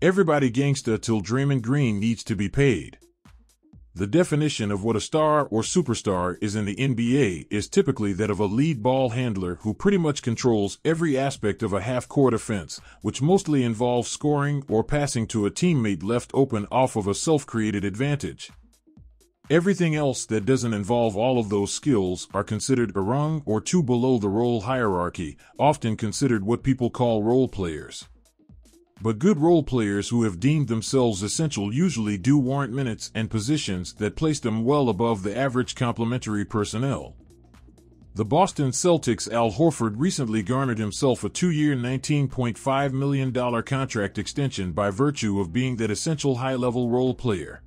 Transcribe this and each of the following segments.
Everybody gangsta till Draymond Green needs to be paid. The definition of what a star or superstar is in the NBA is typically that of a lead ball handler who pretty much controls every aspect of a half-court offense, which mostly involves scoring or passing to a teammate left open off of a self-created advantage. Everything else that doesn't involve all of those skills are considered a rung or two below the role hierarchy, often considered what people call role players. But good role players who have deemed themselves essential usually do warrant minutes and positions that place them well above the average complementary personnel. The Boston Celtics' Al Horford recently garnered himself a 2-year $19.5 million contract extension by virtue of being that essential high-level role player.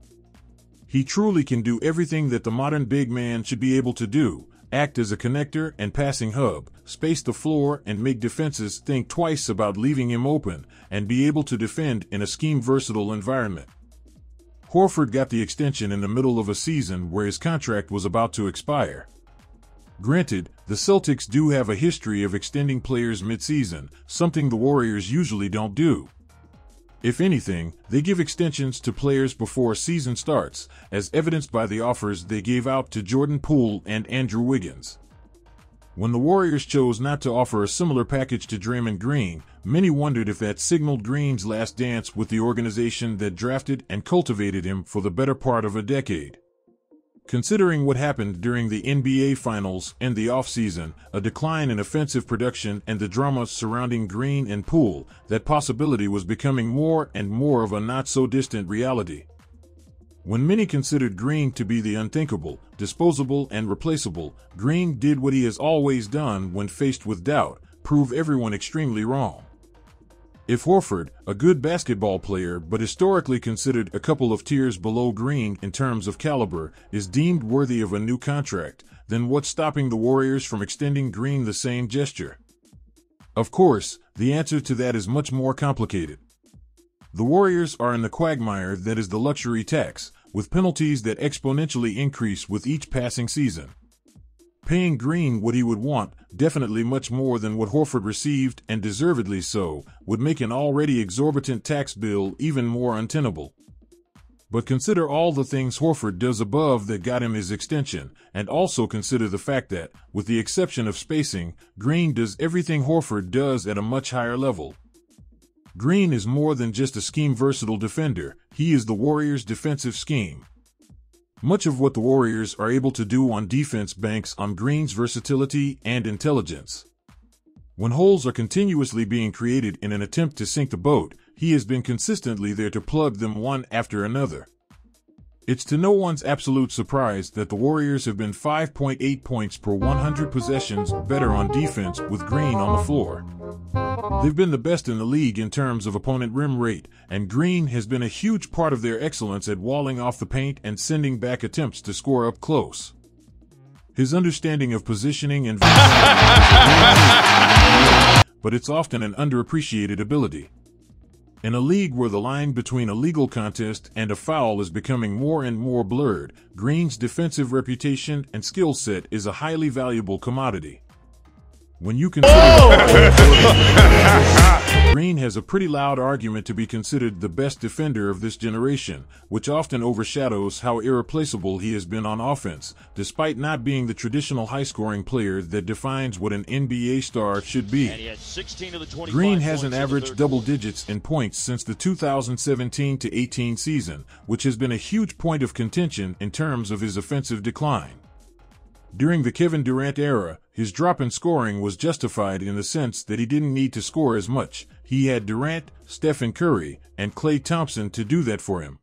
He truly can do everything that the modern big man should be able to do: act as a connector and passing hub, space the floor and make defenses think twice about leaving him open, and be able to defend in a scheme-versatile environment. Horford got the extension in the middle of a season where his contract was about to expire. Granted, the Celtics do have a history of extending players mid-season, something the Warriors usually don't do. If anything, they give extensions to players before a season starts, as evidenced by the offers they gave out to Jordan Poole and Andrew Wiggins. When the Warriors chose not to offer a similar package to Draymond Green, many wondered if that signaled Green's last dance with the organization that drafted and cultivated him for the better part of a decade. Considering what happened during the NBA Finals and the offseason, a decline in offensive production and the drama surrounding Green and Poole, that possibility was becoming more and more of a not-so-distant reality. When many considered Green to be the unthinkable, disposable, and replaceable, Green did what he has always done when faced with doubt: prove everyone extremely wrong. If Horford, a good basketball player but historically considered a couple of tiers below Green in terms of caliber, is deemed worthy of a new contract, then what's stopping the Warriors from extending Green the same gesture? Of course, the answer to that is much more complicated. The Warriors are in the quagmire that is the luxury tax, with penalties that exponentially increase with each passing season. Paying Green what he would want, definitely much more than what Horford received, and deservedly so, would make an already exorbitant tax bill even more untenable. But consider all the things Horford does above that got him his extension, and also consider the fact that, with the exception of spacing, Green does everything Horford does at a much higher level. Green is more than just a scheme-versatile defender, he is the Warriors' defensive scheme. Much of what the Warriors are able to do on defense banks on Green's versatility and intelligence. When holes are continuously being created in an attempt to sink the boat, he has been consistently there to plug them one after another. It's to no one's absolute surprise that the Warriors have been 5.8 points per 100 possessions better on defense with Green on the floor. They've been the best in the league in terms of opponent rim rate, and Green has been a huge part of their excellence at walling off the paint and sending back attempts to score up close. His understanding of positioning and but it's often an underappreciated ability. In a league where the line between a legal contest and a foul is becoming more and more blurred, Green's defensive reputation and skill set is a highly valuable commodity. When you consider Green has a pretty loud argument to be considered the best defender of this generation, which often overshadows how irreplaceable he has been on offense, despite not being the traditional high-scoring player that defines what an NBA star should be. Green hasn't averaged double digits in points since the 2017-18 season, which has been a huge point of contention in terms of his offensive decline. During the Kevin Durant era, his drop in scoring was justified in the sense that he didn't need to score as much. He had Durant, Stephen Curry, and Klay Thompson to do that for him.